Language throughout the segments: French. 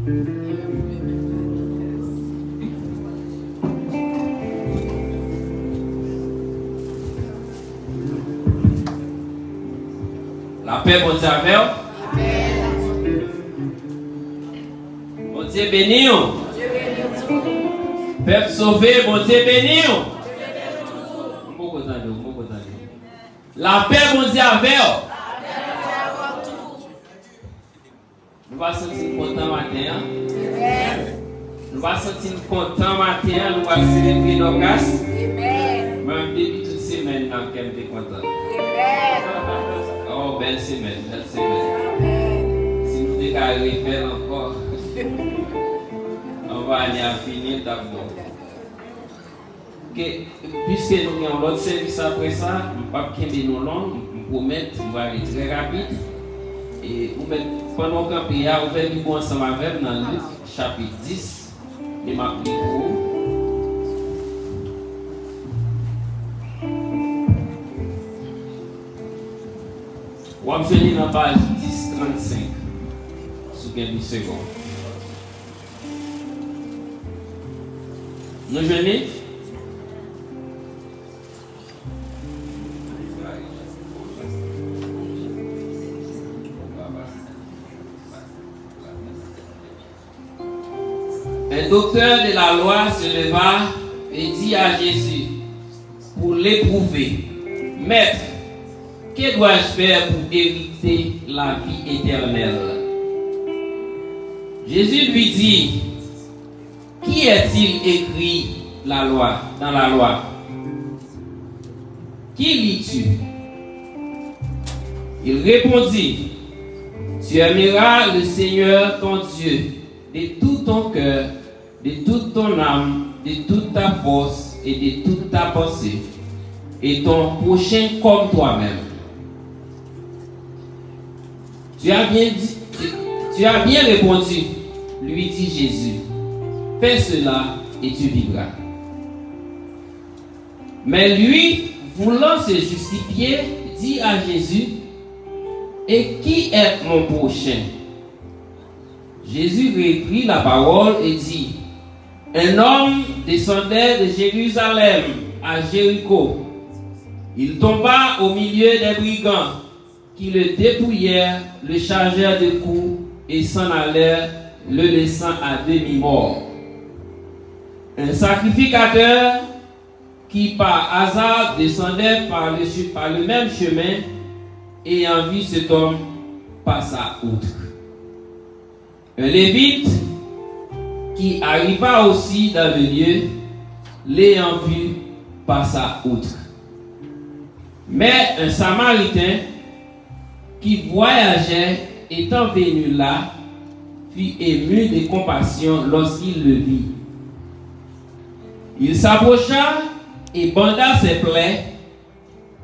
La paix, bon Dieu, avec vous. Bon Dieu béni. Peuple sauvé, bon Dieu béni. La paix, bon Dieu, avec vous. Nous allons sentir content matin. Nous allons sentir content matin. Nous allons célébrer nos grâces. Même depuis toute semaine, nous sommes contents. Oh, belle semaine, belle semaine. Si nous déclarons faire encore, on va aller à finir d'abord. Puisque nous avons l'autre service après ça, nous ne pouvons pas nous long, nous promettons, nous allons aller très rapide. Et pendant qu'on peut y aller, on va nous ensemble avec dans Luc chapitre 10, et ma pour vous. On va venir dans la page 10-35, sous quelques secondes. Nous venons. Un docteur de la loi se leva et dit à Jésus, pour l'éprouver, Maître, que dois-je faire pour hériter la vie éternelle? Jésus lui dit, qui est-il écrit la loi, dans la loi? Qui lis-tu? Il répondit, tu aimeras le Seigneur ton Dieu de tout ton cœur, de toute ton âme, de toute ta force et de toute ta pensée, et ton prochain comme toi-même. Tu as bien répondu, lui dit Jésus. Fais cela et tu vivras. Mais lui, voulant se justifier, dit à Jésus, et qui est mon prochain? Jésus reprit la parole et dit, un homme descendait de Jérusalem à Jéricho. Il tomba au milieu des brigands qui le dépouillèrent, le chargèrent de coups et s'en allèrent, le laissant à demi-mort. Un sacrificateur qui par hasard descendait par le même chemin, ayant vu cet homme, passa outre. Un lévite qui arriva aussi dans le lieu, l'ayant vu, passa outre. Mais un samaritain qui voyageait, étant venu là, fut ému de compassion lorsqu'il le vit. Il s'approcha et banda ses plaies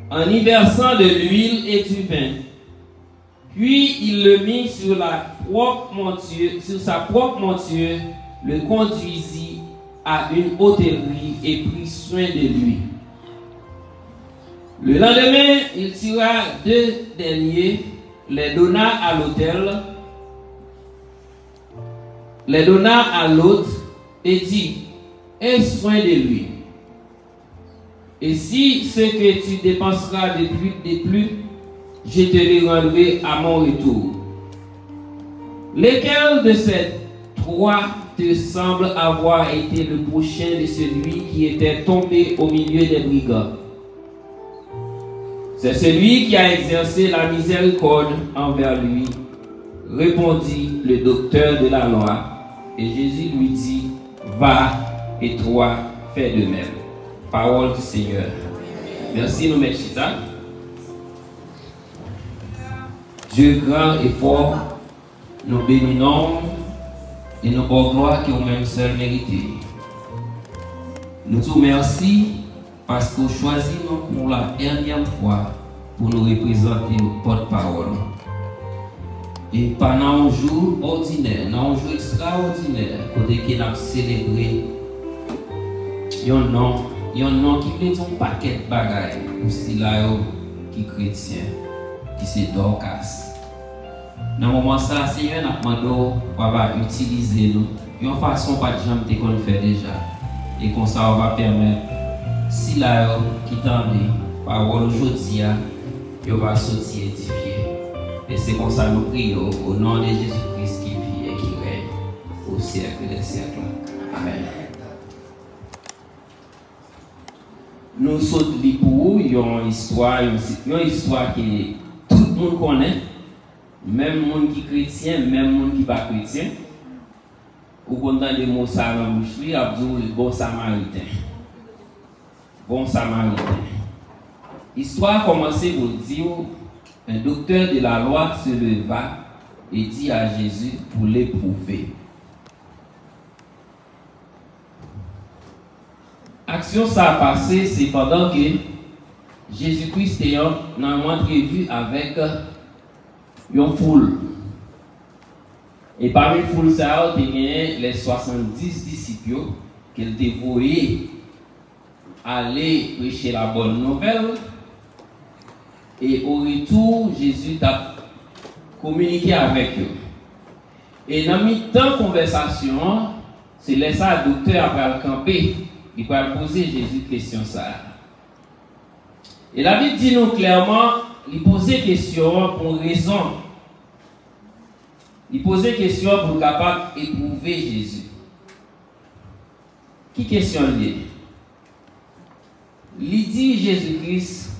en y versant de l'huile et du vin. Puis il le mit sur sa propre monture, le conduisit à une hôtellerie et prit soin de lui. Le lendemain, il tira 2 deniers, les donna à l'autre et dit, aie soin de lui. Et si ce que tu dépenseras de plus, je te le rendrai à mon retour. Lequel de ces 3 te semble avoir été le prochain de celui qui était tombé au milieu des brigands? C'est celui qui a exercé la miséricorde envers lui, répondit le docteur de la loi. Et Jésus lui dit, va et toi, fais de même. Parole du Seigneur. Merci, nous mettons ça. Dieu grand et fort, nous bénissons et nous pour gloire qui ont même seul mérité. Nous te remercions parce que vous choisissez nous pour la dernière fois pour nous représenter au porte-parole. Et pendant un jour ordinaire, dans un jour extraordinaire, côté qu'il a célébré, il y a un nom qui fait un paquet de bagailles pour ceux qui sont chrétiens, qui c'est Dorcas. Dans le moment ça, Seigneur, nous demandons qu'on va utiliser nous. D'une façon pas de jamais qu'on fait déjà. Et comme ça, on va permettre, si là, qui tendent, parole aujourd'hui, on va sortir édifié. Et c'est comme ça nous prions au nom de Jésus-Christ qui vit et qui règne au siècle des siècles. Amen. Nous sautons pour une histoire que tout le monde connaît, même les gens qui sont chrétiens, même les gens qui ne sont pas chrétiens. Ou quand on a des mots ça dans la bouche, il y a le bon samaritain. Bon samaritain. L'histoire a commencé pour dire un docteur de la loi se leva et dit à Jésus pour l'éprouver. Action ça a passé, c'est pendant que Jésus-Christ était dans une entrevue avec une foule. Et parmi la foule, ça a gagné les 70 disciples qu'il dévoyait aller prêcher la bonne nouvelle. Et au retour, Jésus a communiqué avec eux. Et dans le temps de conversation, c'est laissé le docteur après le camper. Il va poser Jésus question ça. Et la Bible dit nous clairement, il posait question pour une raison. Il posait question pour capable d'éprouver Jésus. Qui question liée? Il dit Jésus-Christ,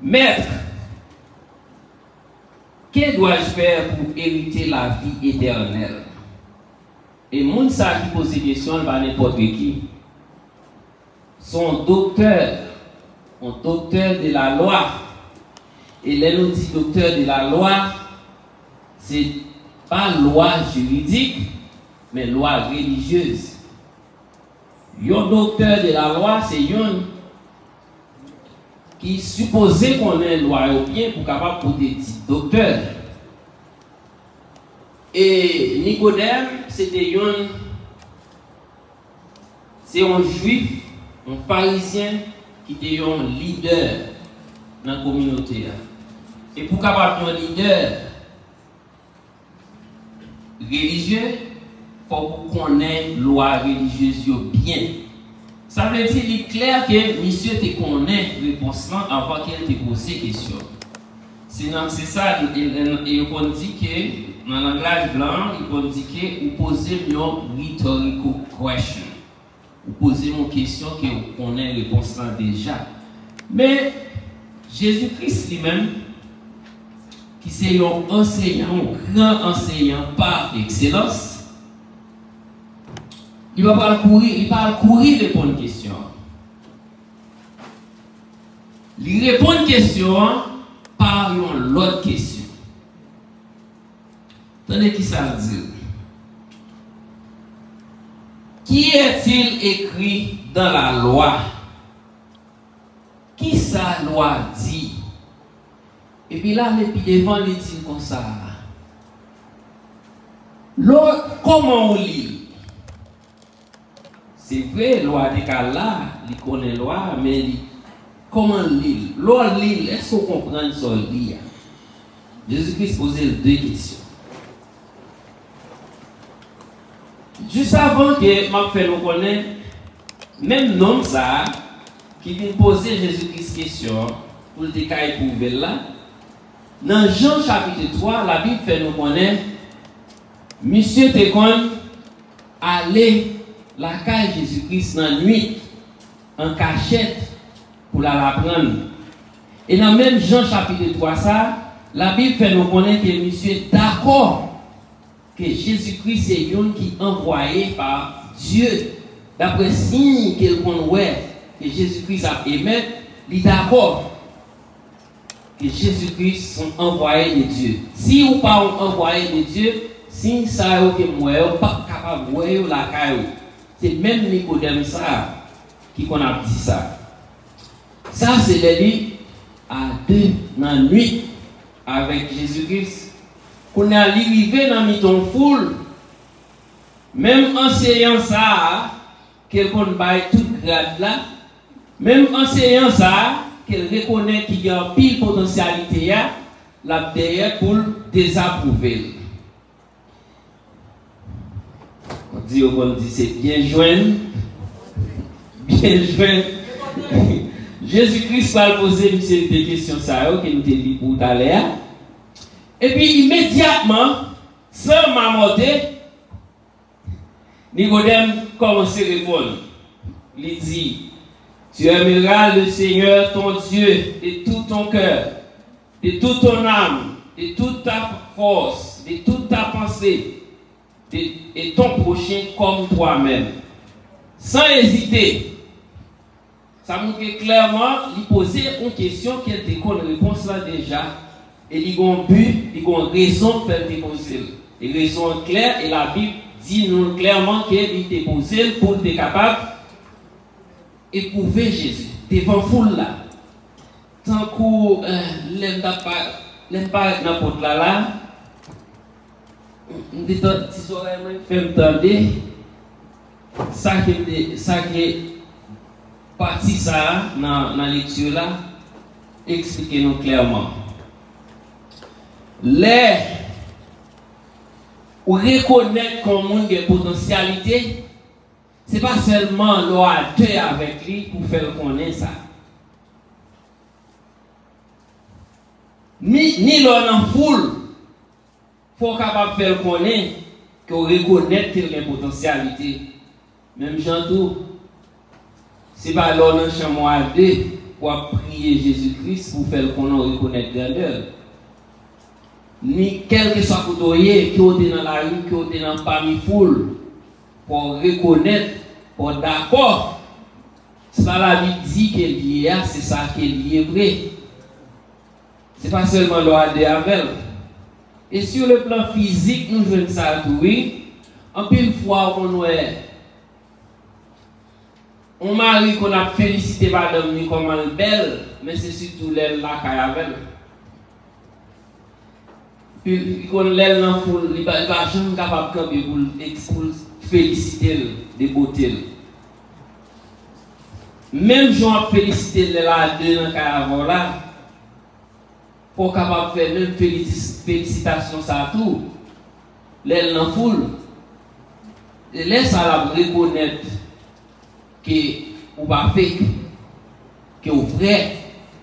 Maître, que dois-je faire pour hériter la vie éternelle? Et moun sa qui pose des questions, pas n'importe qui. Son docteur, un docteur de la loi. Et là, nous dit docteur de la loi, c'est pas loi juridique, mais loi religieuse. Un docteur de la loi, c'est un qui supposait qu'on ait une loi ou bien pour capable de dire docteur. Et Nicodème, c'était un juif, un pharisien qui était un leader dans la communauté. Et pour capable être un leader religieux, il faut qu'on ait une loi religieuse bien. Ça veut dire qu'il est clair que monsieur te connaît réponse avant qu'il te pose des questions. Sinon, c'est ça, et on dit que dans le langage blanc, il dit que vous posez une rhetorical question. Vous posez une question que vous connaissez la réponse déjà. Mais Jésus-Christ lui-même, qui c'est un enseignant, un grand enseignant par excellence, il va courir répondre aux questions. Il répond à une question par une autre question. Tenez qui ça veut dire? Qui est-il écrit dans la loi? Qui sa loi dit? Et puis là, puis devant, il dit comme ça. Comment on lit? C'est vrai, loi de là, il connaît la loi, mais comment lire? L'on lit, est-ce qu'on comprend ce lire? Jésus-Christ posait deux questions. Juste avant que m'a fait nous connaître, même nom ça, qui vient poser Jésus-Christ question, pour le décailler pour là, dans Jean chapitre 3, la Bible fait nous connaître, Monsieur Técon allait la caille Jésus-Christ dans la nuit, en cachette, pour la prendre. Et dans même Jean chapitre 3, ça, la Bible fait nous connaître que monsieur est d'accord que Jésus-Christ c'est un qui est envoyé par Dieu. D'après signe qu'il connaît que Jésus-Christ a émis, il est d'accord que Jésus-Christ est envoyé de Dieu. Si vous pas envoyé de Dieu, si ça est que moi, vous pas capable de voir la caille. C'est même Nicodème ça qui qu'on a dit ça. Ça, c'est le lit à deux dans la nuit avec Jésus-Christ. Qu'on a arrivé dans une foule, même enseignant ça, quelqu'un baille toute grade là, même enseignant ça, qu'elle reconnaît qu'il y a une pile potentialité, la derrière pour désapprouver. On dit c'est bien joint. Bien joint. Jésus-Christ va poser une série de questions ça que nous t'ai dit pour tout à l'heure. Et puis immédiatement, sans m'amorter, Nicodème commence à répondre. Il dit, tu aimeras le Seigneur ton Dieu de tout ton cœur, de toute ton âme, de toute ta force, de toute ta pensée, et ton prochain comme toi-même. Sans hésiter. Ça montre clairement, il posait une question qui était une réponse là déjà. Et il y a un but, il y a une raison pour faire déposer. Et raison claire, et la Bible dit nous clairement qu'il était posé pour être capable d'éprouver Jésus devant foule là. Tant qu'on l'aime pas n'importe là, on dit si j'aurais fait entendre ça qui partie ça dans la lecture là, expliquez-nous clairement. Les ou reconnaître comme monde de potentialité, c'est pas seulement l'oie avec lui pour faire connaître ça. Ni l'on en foule, faut capable faire connaître que reconnaître qu'il y a une potentialité. Même Jean tout. C'est pas l'on en chambre à deux pour prier Jésus-Christ pour faire qu'on reconnaître grandeur. Ni quel que soit côté qui est dans la rue, qui est dans parmi foule, pour reconnaître, pour d'accord. Ça la Bible dit qu'il y a, c'est ça qui est vrai. C'est pas seulement l'on de avec. Et sur le plan physique, nous jouons ça tout oui. En pile fois on mari qu'on a félicité madame ni comme elle belle, mais c'est surtout l'aile là qui avec. Puis qu'on l'aile dans foule, il va jamais capable camper pour féliciter de beauté. Même Jean félicité là deux dans caravane là pour capable faire même félicitations ça tout. L'aile dans foule. Et laisse à la reconnaître que ou pas fake, que ou vrai,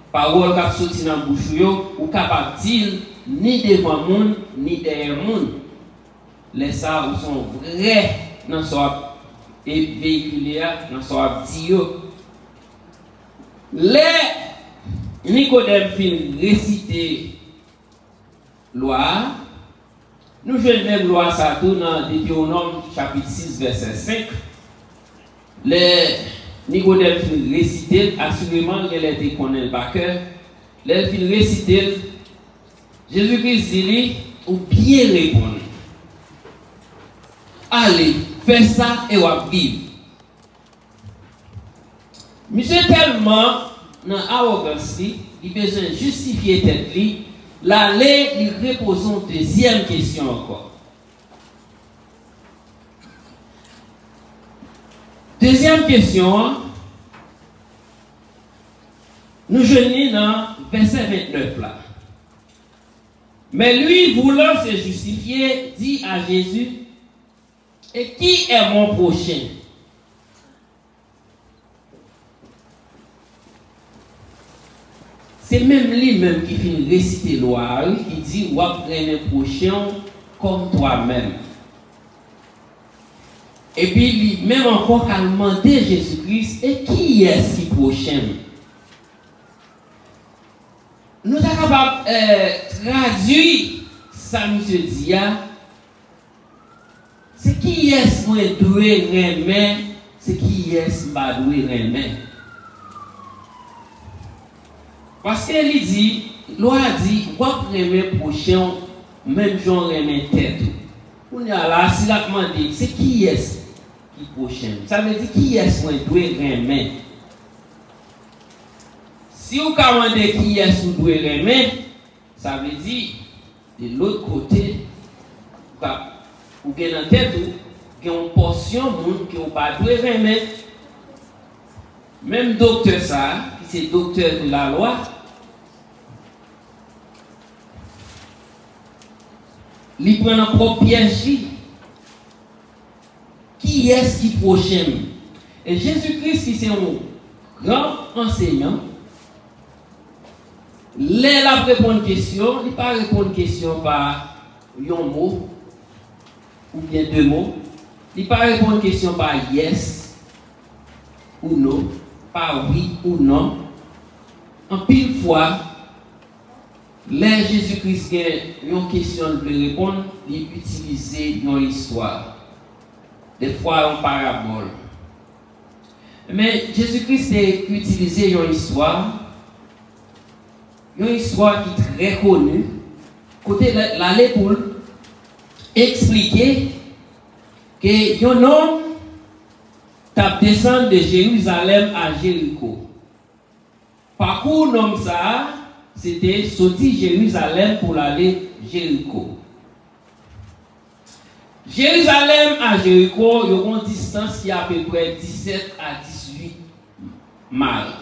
parole qui sorti dans bouche ou capable dire ni devant monde ni derrière monde. Les ça ou sont vrais dans soit et véhiculés dans soit dit. Les Nicodème fin réciter loi. Nous jouons même loi ça tout dans Deutéronome chapitre 6 verset 5. Les Nicodème fin réciter assurément qu'elle était connaît par cœur. Les fin réciter Jésus-Christ dit ou bien répondre. Allez, fais ça et on vivre. Monsieur tellement dans l'arrogance, il a besoin de justifier tête lui. Là, il repose une deuxième question encore. Deuxième question, nous jeûnons dans verset 29 là. Mais lui, voulant se justifier, dit à Jésus, et qui est mon prochain? C'est même lui-même qui finit de réciter loi, qui dit, ou après le prochain comme toi-même. Et puis, lui-même encore qu'à demander Jésus-Christ, et qui est-ce qui prochain? Nous sommes capables de traduire ça, monsieur Dia. C'est qui est-ce qui doit remettre, c'est qui est-ce qui doit remettre. Parce qu'il dit, loi dit, quoi remettre prochain, même genre remettre tête. On est là, si la demande, c'est qui est-ce qui prochain. Ça veut dire qui est-ce qui doit remettre. Si vous commandez qui est-ce qui doit remettre, ça veut dire, de l'autre côté, vous avez en tête, vous avez une portion de monde qui vous pas doit remettre. Même docteur ça, qui c'est docteur de la loi, il prend un propre piège. Qui est-ce qui prochain? Et Jésus-Christ, qui c'est un grand enseignant, il a répondre à une question, il ne pas répondre à une question par un mot ou bien deux mots. Il ne pas répondre à une question par yes ou non, par oui ou non. En pile fois, là Jésus-Christ a une question de répondre, il utilise une histoire. Des fois, en parabole. Mais Jésus-Christ a utilisé une histoire qui est très connue. Côté l'aller pour expliquer que un homme t'a descendu de Jérusalem à Jéricho. Parcours nom ça, c'était sortir Jérusalem pour aller Jéricho. Jérusalem à Jéricho, il y a une distance qui est à peu près 17 à 18 miles.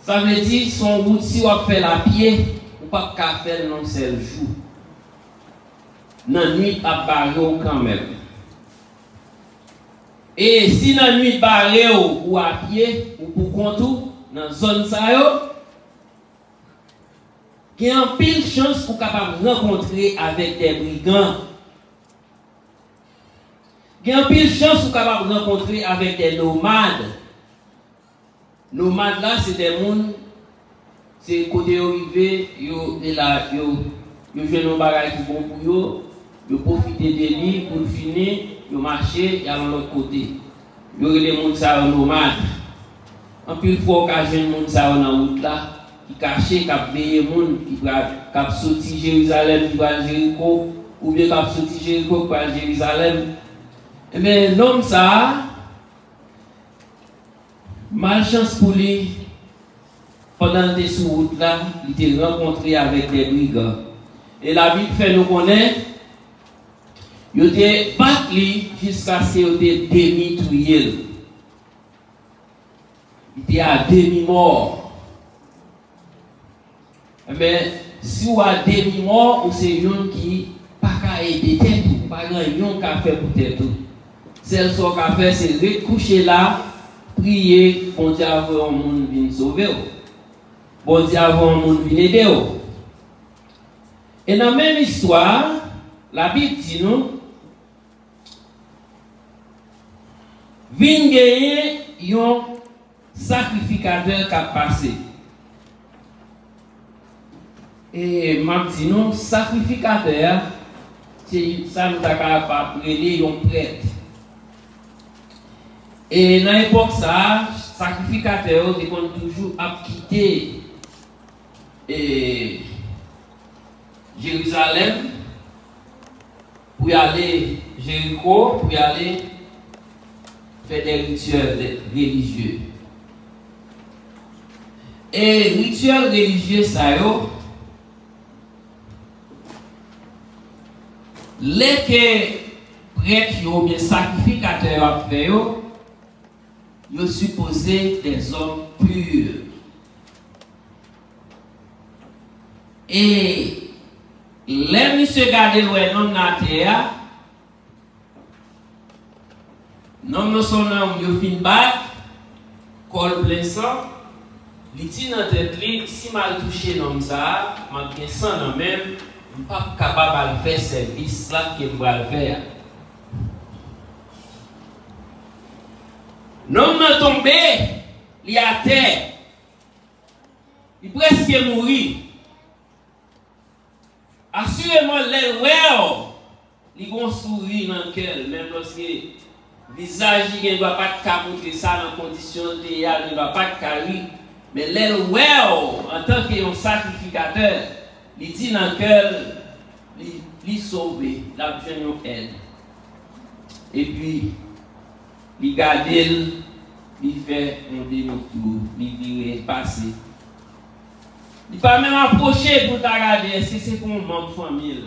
Ça veut dire son route, si on fait la pied, on ne peut pas faire dans un seul jour. Dans la nuit, à barrer quand même. Et si dans la nuit, barrer ou à pied, ou pour contour, dans la zone ça, il y a une pile chance pour capable rencontrer avec des brigands. Il y a une pile chance pour capable rencontrer avec des nomades. Nomades là, c'est des gens, c'est côté arrivé, ils jouent un bagage qui bon pour eux, ils profitent de lui pour finir, ils marchent et à l'autre côté. Ils ont des gens qui sont nomades. En plus, il faut qu'il y ait des gens qui sont dans la route là, qui cachent, qui veillent les gens, qui sortent Jérusalem, qui vont Jéricho, ou bien qui sortent Jéricho, qui vont Jérusalem. Mais l'homme ça, malchance pour lui, pendant des sous-routes là, il était rencontré avec des brigands. Et la Bible fait nous connaître, il était battu jusqu'à ce qu'il était demi-tué. Il était à demi-mort. Mais si vous êtes à demi-mort, c'est un qui n'a pas aidé tête, pas un qui a fait pour tête. Celle qui a fait, c'est recoucher là, prier, bon Dieu avant un monde vienne sauver. Bon Dieu avant un monde vienne aider. Et dans la même histoire, la Bible dit nous, vient gagner un sacrificateur qui a passé. Et m'a dit nous, sacrificateur, ça nous a capable de un prêtre. Et dans l'époque, ça, sacrificateur, ils ont toujours quitté Jérusalem pour y aller Jéricho, pour y aller faire des rituels religieux. Et rituels religieux, ça y est, les que prêtres ou bien sacrificateurs ont fait, ils sont supposés des hommes purs. Et les monsieur gardent le nom de la terre, nom de son nom, il fin battre, col plein sang, il dit dans tête, si mal touché nom ça, je sang dans même, je ne suis pas capable de faire service là que je vais faire. L'homme est tombé, il est à terre, il est presque mort. Assurément, les ouais, il va sourire dans le cœur, même lorsque le visage ne doit pas montrer ça dans les conditions de il ne doit pas carrer. Mais les ouais, en tant que sacrificateur, il dit dans le cœur, il sauve, il a besoin d'aide. Et puis, il garde, il fait un demi-tour, il vire passer. Il ne peut pas même approcher pour te regarder, est-ce que c'est pour un membre de famille?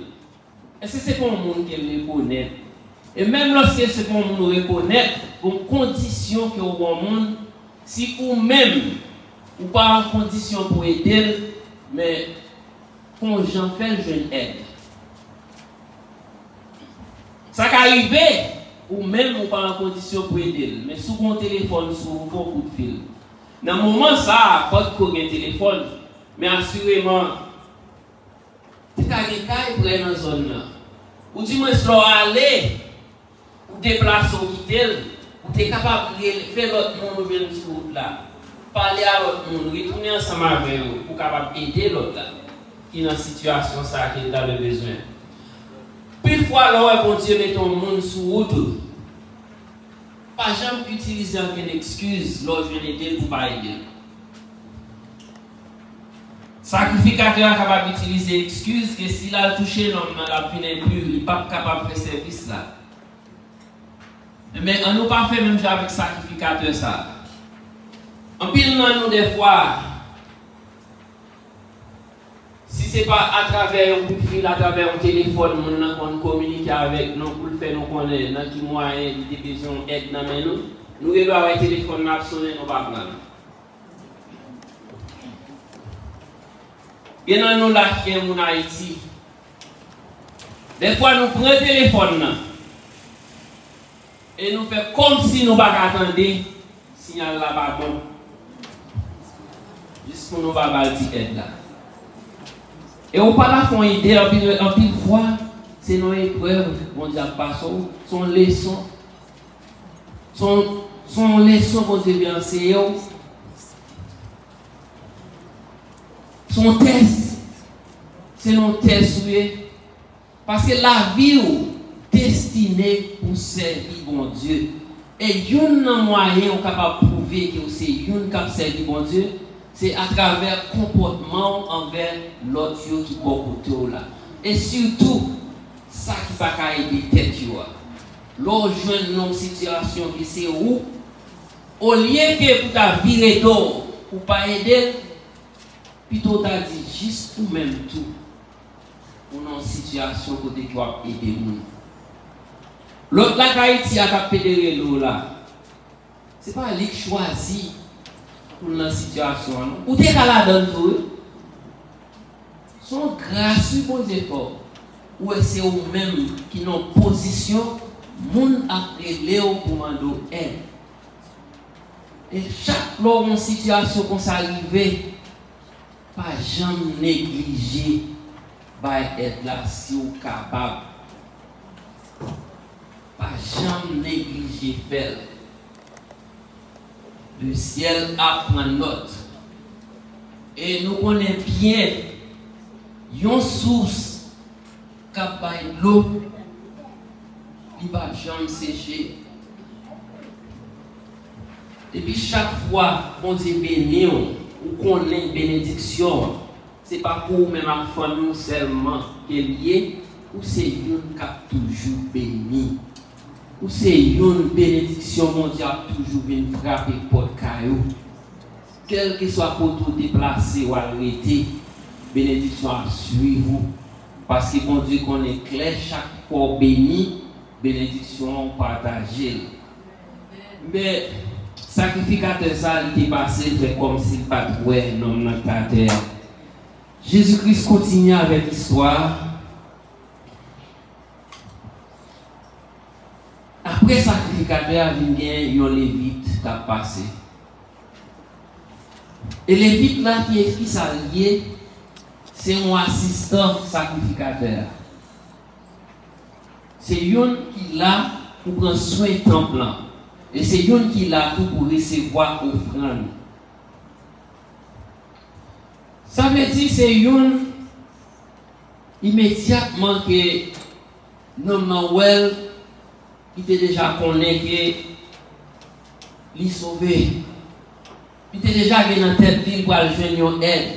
Est-ce que c'est pour un monde qui reconnaît? Et même lorsque c'est pour un monde reconnaît, pour condition que au monde, si vous-même, ou pas en condition pour aider, mais quand j'en fais, je aide. arriver, ou même ou pas en condition pour aider. Mais sous mon téléphone, sous mon coup de fil. Dans le moment, ça, pas de un téléphone, mais assurément, tu as quelqu'un qui prend dans la zone. Ou du moins, si tu aller, ou déplacer ou quitter, ou tu es capable de faire l'autre monde venir sur route là. Parler à l'autre monde, retourner ensemble avec eux, pour capable aider l'autre là, qui est dans une situation ça, qui est dans le besoin. Puis une fois, là, bon Dieu, met ton monde sur route. Pas jamais utiliser aucune excuse lorsque je viens aider pour pas aider. Sacrificateur est capable d'utiliser excuse que s'il a touché l'homme dans la vie impure, il n'est pas capable de faire service là. Mais on n'a pas fait même chose avec sacrificateur ça. En pile nous des fois, si ce n'est pas à travers un coup de fil, à travers un téléphone, on communique avec nous pour faire nous connaître dans qui moyen de besoin d'aide dans nous. Nous devons avoir un téléphone à sonner, nous pas prendre. Et nous là qui est en Haïti. Des fois nous prenons le téléphone et nous faisons comme si nous ne pas attendre signal là-bas bon. Juste pour nous pas avoir aide là. Et on parle à une idée, en pile fois, c'est nos épreuves, on dit pas son leçon. Son leçon qu'on devait enseigner. Son test, c'est un test, parce que la vie est destinée pour servir bon Dieu. Et il y a un moyen capable de prouver que c'est une qui servir bon Dieu. C'est à travers le comportement envers l'autre qui est côté là. Et surtout, ça qui va aider tête. L'autre jeune dans une situation qui c'est où, au lieu que pour ta virer d'eau, pour pas aider, plutôt tu as dit juste ou même tout, pour une situation côté qui va aider nous. L'autre là qui Haïti a pédéré l'eau là, c'est pas lui qui choisit. Pour la situation, ou t'es qu'à la donne tout, sont gracieux pour les efforts, ou c'est eux-mêmes qui ont position, moun a aidé pour demander aide. Et chaque fois une situation qu'on s'arrive, pas jamais négliger, va être là si vous êtes capable. Pas jamais négliger faire. Le ciel apprend note. Et nous connaissons bien une source qui a l'eau, qui va jamais sécher. Et puis chaque fois qu'on dit béni, ou qu'on a une bénédiction, ce n'est pas pour même la famille seulement qui est lié, ou c'est une qui a toujours béni. Ou c'est une bénédiction mondiale toujours vient frapper porte caillou. Quel que soit pour tout déplacer ou arrêter, bénédiction à suivre. Parce que bon Dieu qu'on est clair, chaque corps béni, bénédiction partagée. Mais sacrificateur ça, il est passé, fait comme s'il pas trouvé un homme dans la terre. Jésus-Christ continue avec l'histoire. Après sacrificateur, il y a un lévite qui a passé. Et lévite là qui est s'allié, c'est un assistant sacrificateur. C'est un qui est là pour prendre soin du temple. Et c'est un qui est là pour recevoir offrande. Ça veut dire que c'est un immédiatement que nous Noël il était déjà connu que il sauvé. Il était déjà dans la tête d'île pour aller joindre aide.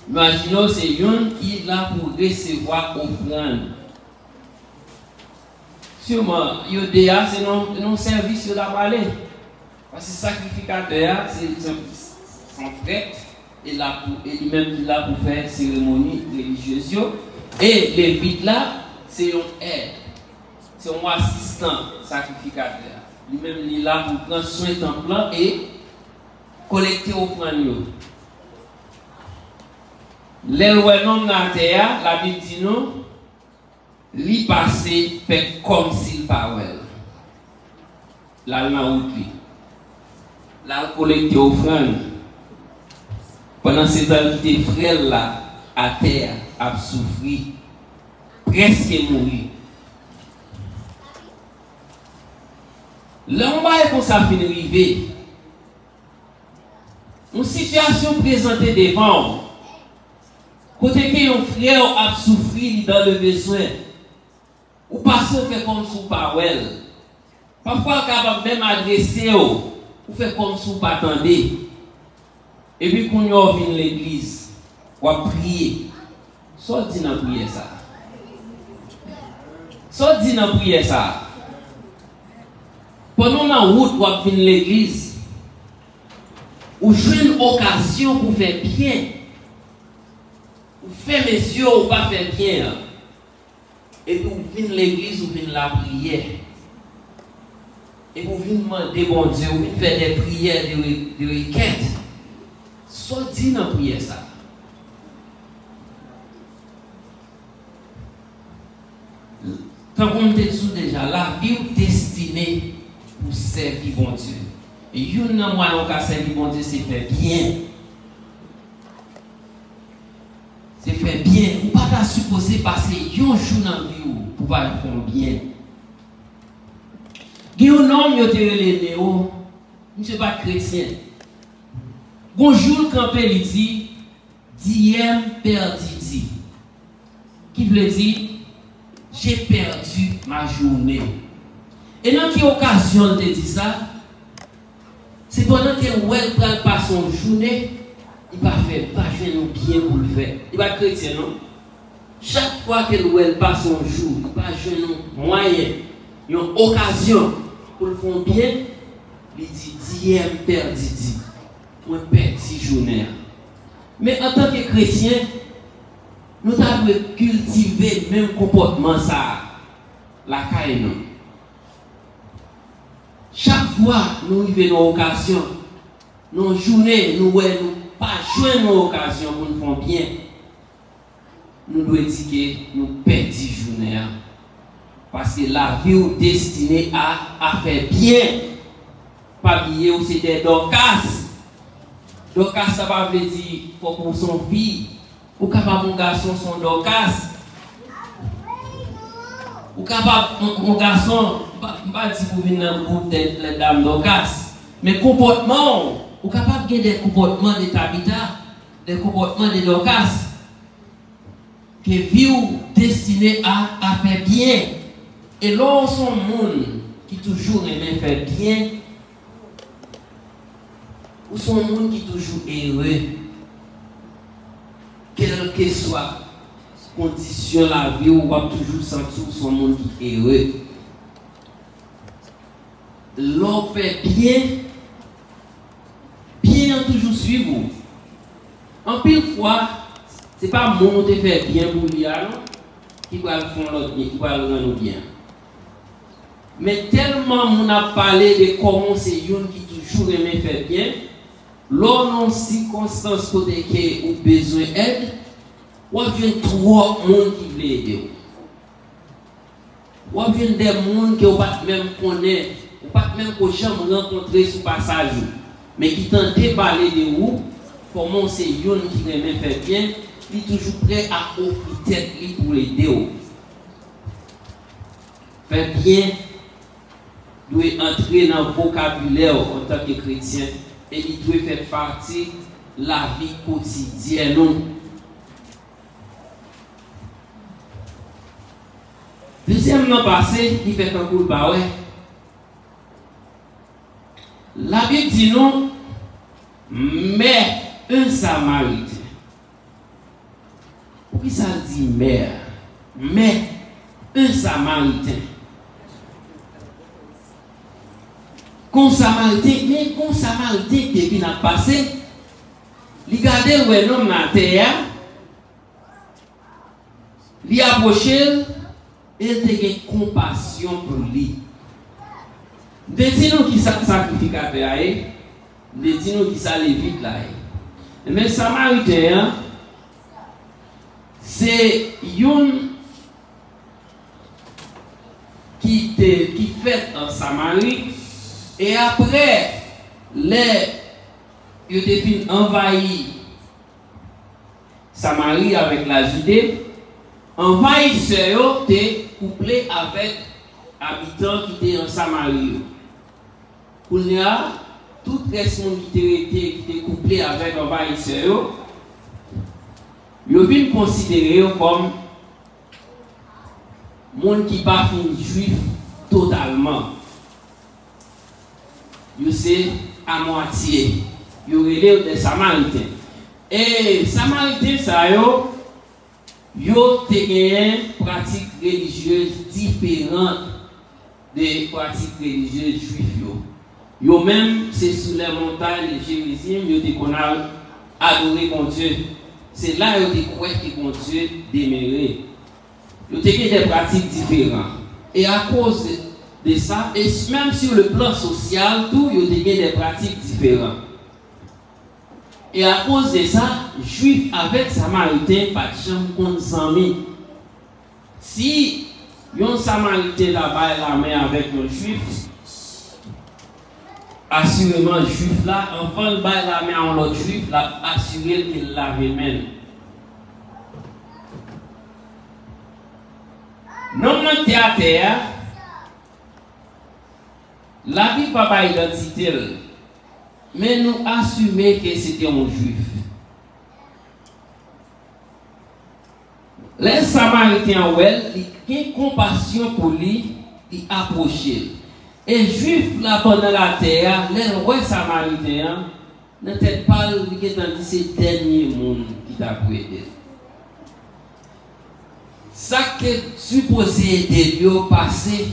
Imaginons c'est un qui est là pour recevoir offrande. Sûrement, Yodéa, c'est non service de la parler. Parce que sacrificateur, c'est son frère, et lui-même là pour faire cérémonie religieuse. Et les vides là, c'est un aide. C'est un assistant sacrificateur. Lui-même, il est là pour prendre soin du temple et collecter offrande. Les rois dans la terre, la Bible dit non, Li passé fait comme s'il parlait. Là, il a oublié. Là, il collecte offrande. Pendant ces temps, il était frère là, à terre, a souffert, presque mourir. L'homme est pour ça fin arrivé. Une situation présentée devant. Côté que un frère a souffert dans le besoin. Ou passer fait comme sous parole. Parfois capable même adresser ou fait comme sous pas attendez. Et puis quand on vient l'église, on va prier. Sorti dans prière ça. Sorti dans prière ça. Pendant la route, on va venir l'église. Ou jouer une occasion pour faire bien. Ou faire mes yeux ou pas faire bien. Et puis vous venez l'église, vous venez la prière. Et vous venez demander bon Dieu, vous venez faire des prières, des requêtes. Soit dit dans la prière ça. Quand on te dit déjà, la vie est destinée pour servir bon Dieu. Et une nan moyen qui servir bon Dieu, c'est faire bien. C'est faire bien. Vous ne pouvez pas supposer passer un jour dans la vie pour pas faire bien. Il y a un homme qui a été Léo, il n'est pas chrétien. Bonjour, quand il dit, diem perdu. Qui veut dire, j'ai perdu ma journée. Et dans quelle occasion de dire ça? C'est pendant que elle prend pas son journée, il ne va pas faire bien pour le faire. Il va chrétien, non? Chaque fois qu'elle passe son jour, il va jouer un moyen, une occasion pour le faire bien, il dit, diem perdu. Ou un petit journée. Mais en tant que chrétien, nous devons cultiver le même comportement ça, la caille. Chaque fois nous arrivons à une occasion, nos journées, nous ne pas jouer nos occasions pour nous faire bien. Nous devons dire que nous petit journée. Parce que la vie est destinée à faire bien. Pas oublier où c'est des dorcas. Donc, ça va veut dire pour son fille, ou capable mon garçon son dorcas. Ou capable mon garçon, pas dire pour venir dans le groupe des dames dorcas. Mais comportement, ou capable de des comportements de Tabitha, des comportements de dorcas, que vie destiné à faire bien. Et lorsqu'on monde qui toujours aime faire bien, ou son monde qui est toujours heureux, quelle que soit condition la vie, ou va toujours sentir son monde qui est heureux. L'on fait bien toujours suivre. En pile fois, ce n'est pas mon de faire bien pour lui, qui va le faire l'autre bien, qui va le rendre bien. Mais tellement on a parlé de comment c'est une qui toujours aime faire bien. Lors dans circonstances côté que ou besoin d'aide, ou bien trois monde qui veulent aider. Ou bien des monde que vous pas même connaître, ou pas même que jamais rencontrer sur passage, mais qui tentent de parler de vous, comment c'est une qui aime faire bien, il est toujours prêt à offrir tête pour l'aider. Faire bien doit entrer dans le vocabulaire en tant que chrétien. Et il doit faire partie de la vie quotidienne. Deuxièmement, passé, il fait un coup de barre. La Bible dit non, mais un Samaritain. Pourquoi ça dit mère? Mais un Samaritain. Qu'on Samaritain, mais qu'on Samaritain qui n'a passé, il garde un homme dans la terre, il approche et il a compassion pour lui. Dis-nous qui sacrificateur, dis-nous qui ça lévite là. Mais Samaritain, c'est une qui fait en Samarie. Et après, ils ont envahi Samarie avec la Judée. Envahisseurs étaient couplés avec habitants qui étaient en Samarie. Pour nous, toute responsabilité qui était couplée avec envahisseurs, ils ont considéré comme monde qui pas fin juif totalement. Ils c'est à moitié. Ils relèvent des Samaritains. Et Samaritains, ça ils ont des pratiques religieuses différentes des pratiques religieuses juives. Ils même, c'est sous les montagnes de Jérusalem, ils ont adoré mon Dieu. C'est là qu'ils ont découvert que mon Dieu demeurait. Ils ont des pratiques différentes. Et à cause de ça, et même sur le plan social, tout, ils ont des pratiques différentes. Et à cause de ça, Juifs avec Samaritains, pas de chambre contre 100 000. Si un Samaritain là-bas est la main avec un Juif, assurément, le Juif là, enfant le bail la main en l'autre Juif, là, assuré qu'il l'avait même. Non, non, théâtre, la vie pas par identité. Mais nous assumons que c'était un juif. Les Samaritains, ils ont compassion pour lui, ils approchaient. Et les Juifs, là, pendant la terre, les rois Samaritains, n'étaient pas dans ces derniers mondes qui t'a aidé. Ça qui est supposé aider, ils ont passé,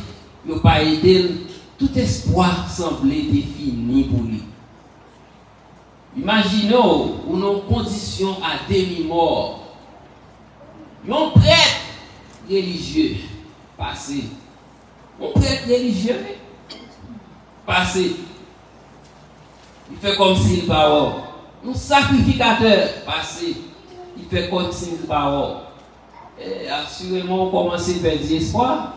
ils n'ont pas aidé, tout espoir semblait défini pour lui. Imaginons une condition à demi-mort. Un prêtre religieux passé. Un prêtre religieux passé. Il fait comme s'il parle. Un sacrificateur passé. Il fait comme s'il parle. Et assurément, on commence à perdre espoir.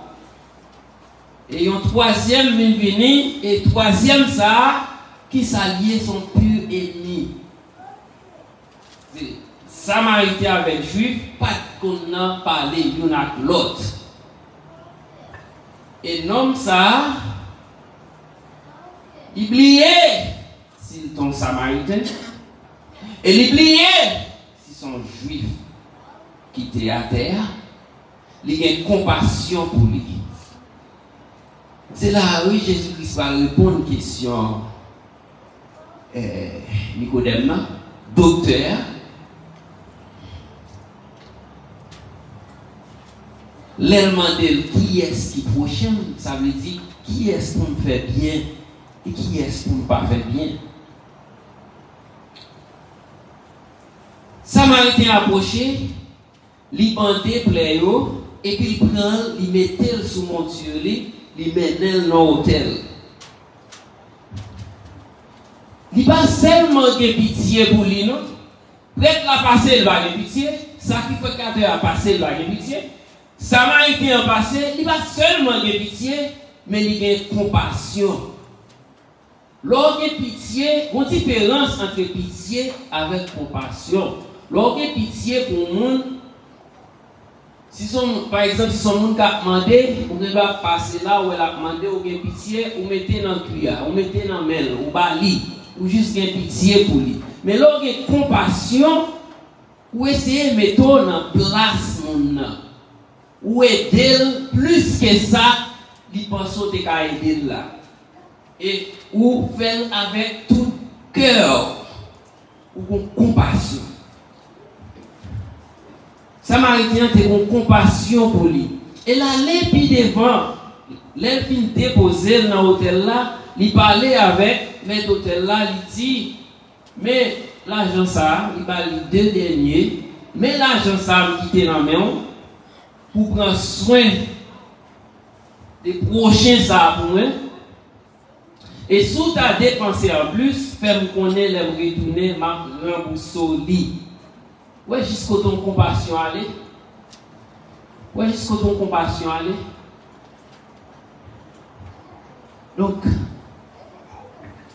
Et un troisième venu, et troisième ça, qui s'allient son pur ennemi. Samaritain avec Juif, pas qu'on a parlé l'un avec l'autre. Et l'homme ça, il oubliait s'il est un Samaritain, et il oubliait s'ils sont Juifs qui étaient à terre, il a une compassion pour lui. C'est là où Jésus-Christ va répondre à une question. Nicodème, docteur, leur demander qui est-ce qui est prochain, ça veut dire qui est-ce qu'on fait bien et qui est-ce qu'on ne pas faire bien. Samaritain approché, il bandait pléo et puis il prend, il mettait sous monture, il mettait dans l'hôtel. Il n'est pas seulement de pitié pour lui, non? Prêtre la passé, il va de pitié. Sacrificateur a passé, il va de pitié. Samaritain a passé, il n'est pas seulement de pitié, mais il a une compassion. Lorsqu'il y a pitié, il y a une différence entre pitié avec compassion. Lorsqu'il y a pitié pour le monde, par exemple, si son monde a demandé, vous ne pas passer là où elle a demandé, ou bien pitié, ou mettez dans le cuillère, ou mettez dans le mail, ou bali. Ou juste une pitié pour lui. Mais là, il y a compassion, ou essayer de mettre en place mon âme. Ou aider plus que ça, il pense que tu as aidé là. Et ou faire avec tout cœur, ou compassion. Samaritain a une compassion pour lui. Et là, les pieds devant, les filles déposées dans l'hôtel là, il parlait avec maître d'hôtel là, il dit, mais l'argent ça, il va les deux derniers, mais l'argent ça, il quitte la main pour prendre soin des prochains ça pour moi. Et si tu as dépensé en plus, faire connaître les retourner, ma rembourser. Ouais, jusqu'au ton compassion aller. Ouais, jusqu'au ton compassion aller. Donc,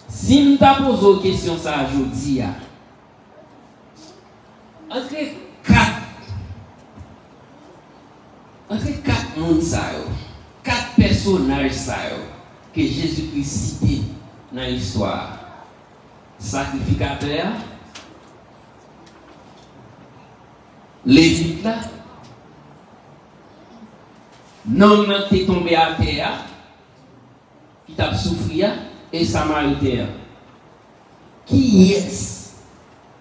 si je te pose une question ça aujourd'hui, entre quatre mondes, quatre personnages que Jésus-Christ cité dans l'histoire, sacrificateur, Lévite là, non qui est tombé à terre, qui t'a souffert, et Samaritain. Qui est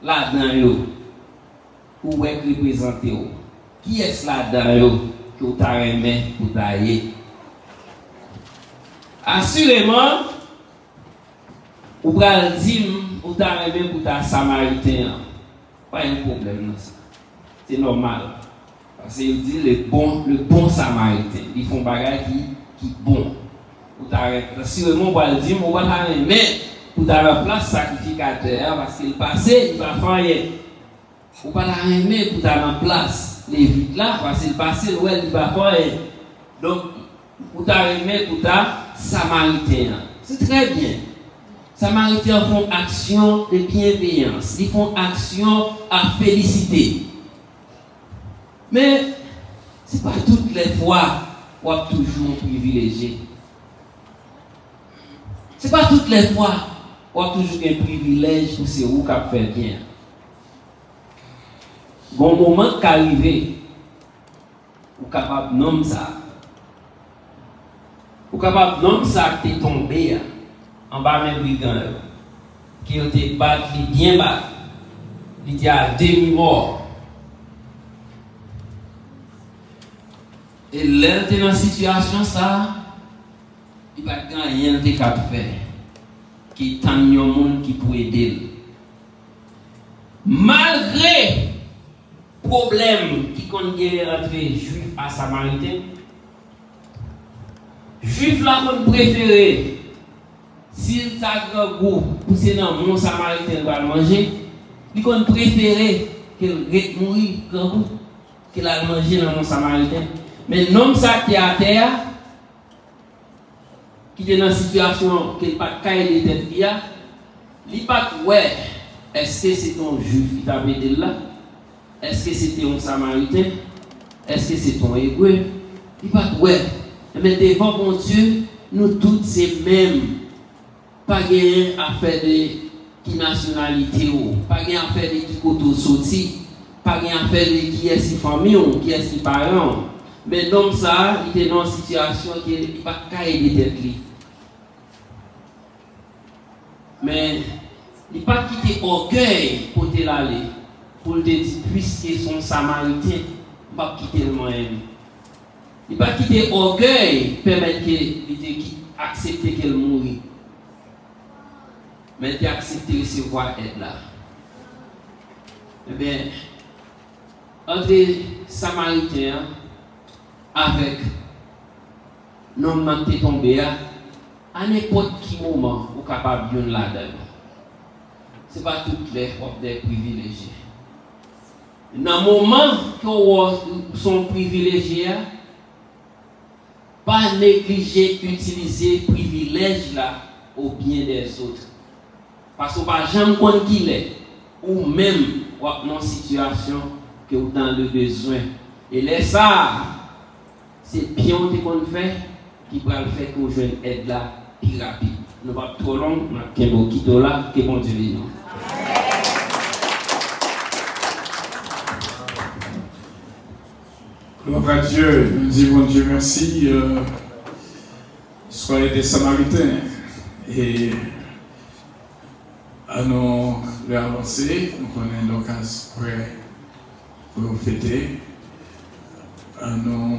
là-dedans ou est représenté? Qui est là-dedans que vous avez aimé pour tailler? Assurément, vous allez dire que vous avez aimé pour ta Samaritain. Pas un problème. C'est normal. Parce qu'il dit le bon Samaritain. Ils font des bagages qui sont bons. Assurément, vous allez dire que vous avez aimé pour ta place sacrificateur. Parce qu'il passait, il va faire. Vous allez aimer pour ta place. Les vides là, parce qu'il passait, il va faire. Donc, vous allez aimer pour ta Samaritain. C'est très bien. Samaritains font action de bienveillance, ils font action à féliciter. Mais ce n'est pas toutes les fois qu'on est toujours privilégié. Ce n'est pas toutes les fois qu'on a toujours un privilège pour ce qui fait bien. Bon moment qui arrive, vous êtes capable de nommer ça. Vous êtes capable de nommer ça qui est tombé en bas de brigand, qui ont été battus, bien battus, il était à demi-mort. Et là, dans une situation, ça, il n'y a pas rien de faire. Qui est un monde qui peut aider. Malgré le problème qui conduit entre Juifs à Samaritains, Juifs là qu'on préféré. S'il t'a grand goût pour c'est dans mon Samaritain va manger, il qu'on préféré qu'il mourir grand goût qu'il a mangé dans mon Samaritain. Mais l'homme ça qui est à terre, qui est dans une situation qu'il n'a pas de caille de tête, il n'a pas de ouais, est-ce que c'est ton juif qui t'a aidé là? Est-ce que c'était un Samaritain? Est-ce que c'est ton hébreu? Il n'a pas de ouais. Mais devant mon Dieu, nous tous c'est même. Pas de affaire de qui nationalité ou, pas de affaire de qui côté sorti, pas de affaire de qui est si famille ou qui est si parent. Mais l'homme ça, il était dans une situation qui n'est pas caillé de tête. Mais il n'a pas quitté orgueil pour te l'aller, pour te dire puisque son Samaritain, il n'a pas quitté le moyen. Il n'a pas quitté orgueil pour permettre qu'il accepte qu'elle mourit. Mais tu as accepté de recevoir aide là. Eh bien, entre Samaritains avec l'homme qui est tombé, à n'importe quel moment, vous êtes capable de là-dedans. Ce n'est pas toutes les fois des privilégiés. Dans le moment où vous sont privilégiés, pas négliger, utiliser le privilège là au bien des autres. Parce que pas jamais compte qu'il est, ou même dans une situation que vous avez dans le besoin. Et là, ça, c'est bien ce qu'on fait qui va le faire que vous jouez aide là plus rapide. Nous ne sommes pas trop long, nous avons un petit là, que bon Dieu bénisse. Gloire à Dieu, nous disons Dieu merci. Soyez des Samaritains. Et à nous avancer, nous prenons l'occasion pour fêter. À nous